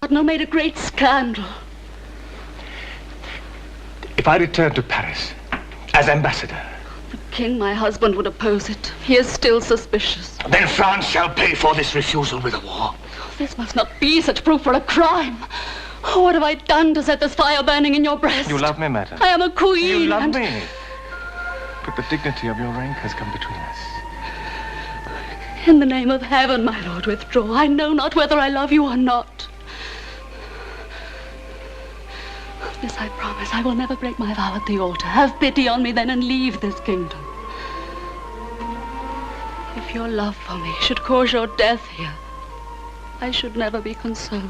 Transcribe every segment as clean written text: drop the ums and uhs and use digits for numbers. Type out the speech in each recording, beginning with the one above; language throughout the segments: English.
Cardinal made a great scandal. If I return to Paris as ambassador... The king, my husband, would oppose it. He is still suspicious. Then France shall pay for this refusal with a war. This must not be such proof for a crime. What have I done to set this fire burning in your breast? You love me, madam. I am a queen. You love me. But the dignity of your rank has come between us. In the name of heaven, my lord, withdraw. I know not whether I love you or not. This I promise. I will never break my vow at the altar. Have pity on me then and leave this kingdom. If your love for me should cause your death here, I should never be consoled.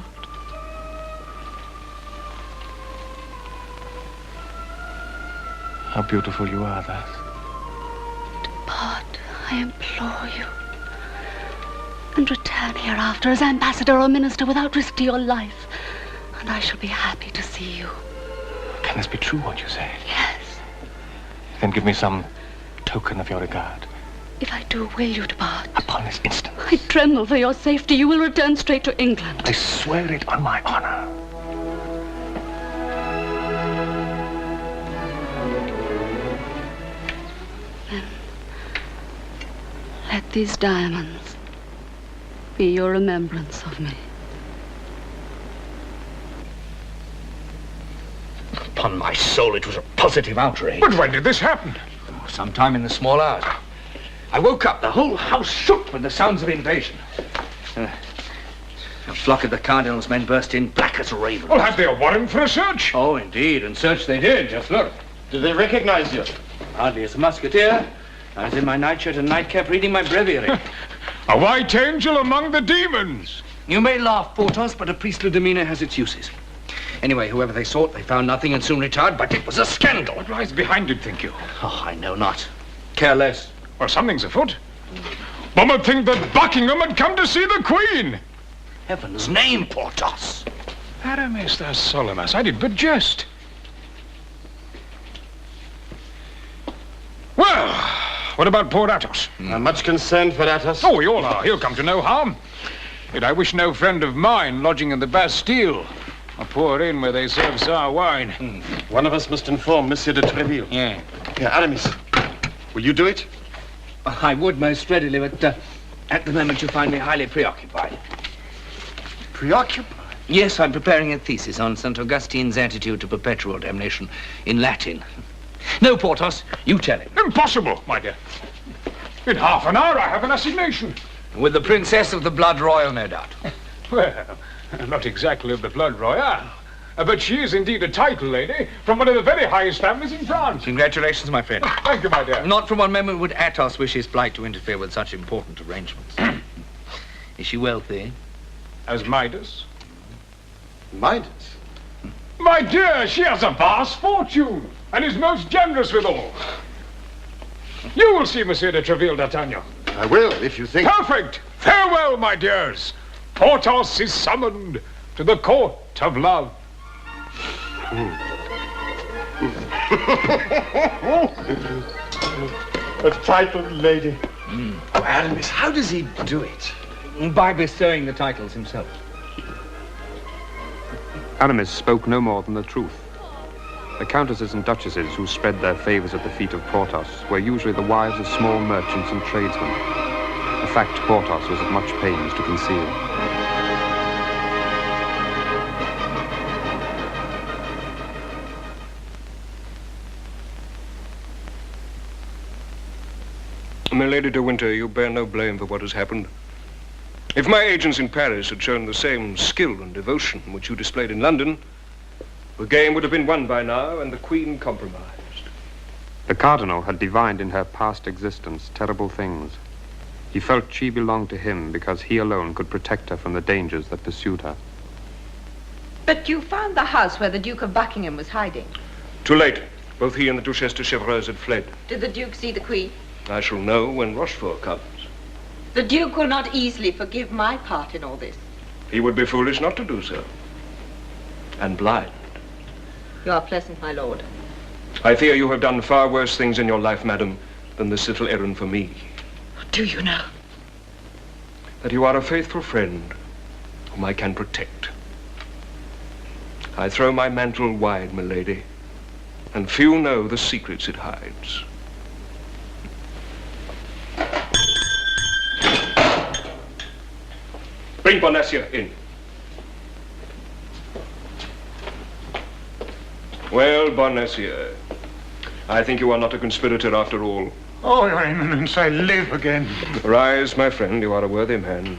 How beautiful you are thus. Depart, I implore you. And return hereafter as ambassador or minister without risk to your life. And I shall be happy to see you. Can this be true, what you say? Yes. Then give me some token of your regard. If I do, will you depart? Upon this instant. I tremble for your safety. You will return straight to England. I swear it on my honor. Then let these diamonds be your remembrance of me. Upon my soul, it was a positive outrage. But when did this happen? Oh, sometime in the small hours. I woke up. The whole house shook with the sounds of invasion. A flock of the Cardinal's men burst in, black as ravens. Well, had they a warrant for a search? Oh, indeed, and search they did. Just look. Did they recognize you? Hardly as a musketeer. I was in my nightshirt and nightcap reading my breviary. A white angel among the demons. You may laugh, Porthos, but a priestly demeanor has its uses. Anyway, whoever they sought, they found nothing and soon retired, but it was a scandal. What lies behind it, think you? Oh, I know not. Careless. Well, something's afoot. One would think that Buckingham had come to see the Queen. Heaven's name, Porthos. Aramis, thou Solemas, I did but jest. Well, what about poor Athos? I'm much concerned for Athos. Oh, we all are. He'll come to no harm. Yet I wish no friend of mine lodging in the Bastille. A poor inn where they serve sour wine. One of us must inform Monsieur de Treville. Yeah. Here, Aramis, will you do it? I would most readily, but at the moment you find me highly preoccupied. Preoccupied? Yes, I'm preparing a thesis on St. Augustine's attitude to perpetual damnation in Latin. No, Porthos, you tell him. Impossible, my dear. In half an hour I have an assignation. With the Princess of the Blood Royal, no doubt. Well, not exactly of the blood royal. But she is indeed a title lady from one of the very highest families in France. Congratulations, my friend. Thank you, my dear. Not for one moment would Athos wish his plight to interfere with such important arrangements. Is she wealthy? As Midas? Midas? My dear, she has a vast fortune and is most generous withal. You will see Monsieur de Treville, D'Artagnan. I will, if you think... Perfect! Farewell, my dears. Porthos is summoned to the court of love. A titled lady. Oh, Aramis, how does he do it? By bestowing the titles himself. Aramis spoke no more than the truth. The countesses and duchesses who spread their favors at the feet of Porthos were usually the wives of small merchants and tradesmen, a fact Porthos was at much pains to conceal. My Lady de Winter, you bear no blame for what has happened. If my agents in Paris had shown the same skill and devotion which you displayed in London, the game would have been won by now and the Queen compromised. The Cardinal had divined in her past existence terrible things. He felt she belonged to him because he alone could protect her from the dangers that pursued her. But you found the house where the Duke of Buckingham was hiding. Too late. Both he and the Duchesse de Chevreuse had fled. Did the Duke see the Queen? I shall know when Rochefort comes. The Duke will not easily forgive my part in all this. He would be foolish not to do so. And blind. You are pleasant, my lord. I fear you have done far worse things in your life, madam, than this little errand for me. What do you know? That you are a faithful friend whom I can protect. I throw my mantle wide, milady, and few know the secrets it hides. Bring Bonacieux in. Well, Bonacieux, I think you are not a conspirator after all. Oh, Your Eminence, I live again. Rise, my friend, you are a worthy man.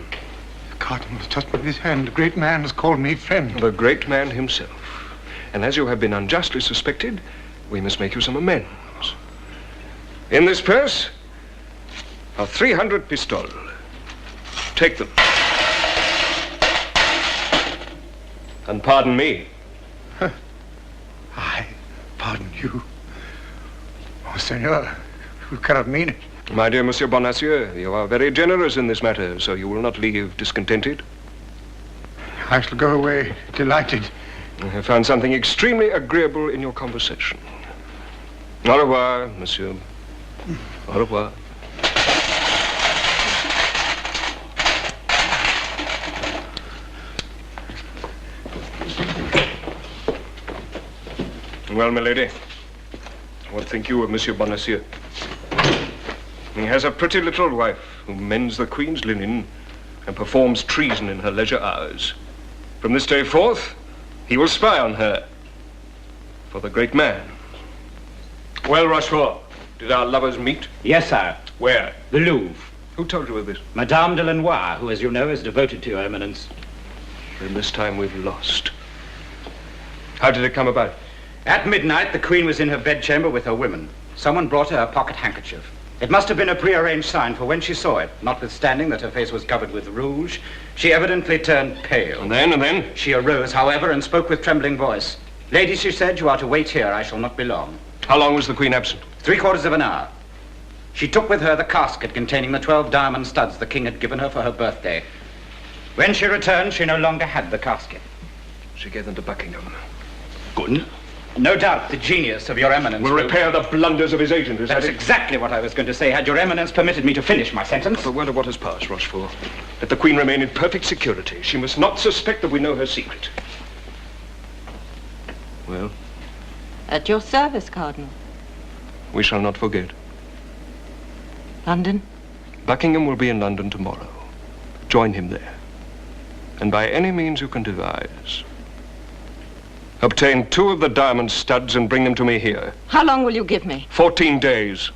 The Cardinal has touched me with his hand. The great man has called me friend. The great man himself. And as you have been unjustly suspected, we must make you some amends. In this purse are 300 pistoles. Take them. And pardon me. I pardon you. Oh, Senor, you cannot mean it. My dear Monsieur Bonacieux, you are very generous in this matter, so you will not leave discontented. I shall go away delighted. I have found something extremely agreeable in your conversation. Au revoir, monsieur. Au revoir. Well, milady, what think you of Monsieur Bonacieux? He has a pretty little wife who mends the Queen's linen and performs treason in her leisure hours. From this day forth, he will spy on her for the great man. Well, Rochefort, did our lovers meet? Yes, sir. Where? The Louvre. Who told you of this? Madame de Lenoir, who, as you know, is devoted to your Eminence. Then this time we've lost. How did it come about? At midnight, the Queen was in her bedchamber with her women. Someone brought her a pocket handkerchief. It must have been a prearranged sign, for when she saw it, notwithstanding that her face was covered with rouge, she evidently turned pale. And then? She arose, however, and spoke with trembling voice. Lady, she said, you are to wait here. I shall not be long. How long was the Queen absent? 3/4 of an hour. She took with her the casket containing the 12 diamond studs the King had given her for her birthday. When she returned, she no longer had the casket. She gave them to Buckingham. Good. No doubt the genius of your Eminence Will repair the blunders of his agent, is that That's it? exactly what I was going to say. Had your Eminence permitted me to finish my sentence? The word of what has passed, Rochefort. Let the Queen remain in perfect security. She must not suspect that we know her secret. Well, At your service, Cardinal. we shall not forget. London? Buckingham will be in London tomorrow. Join him there. And by any means you can devise, obtain 2 of the diamond studs and bring them to me here. How long will you give me? 14 days.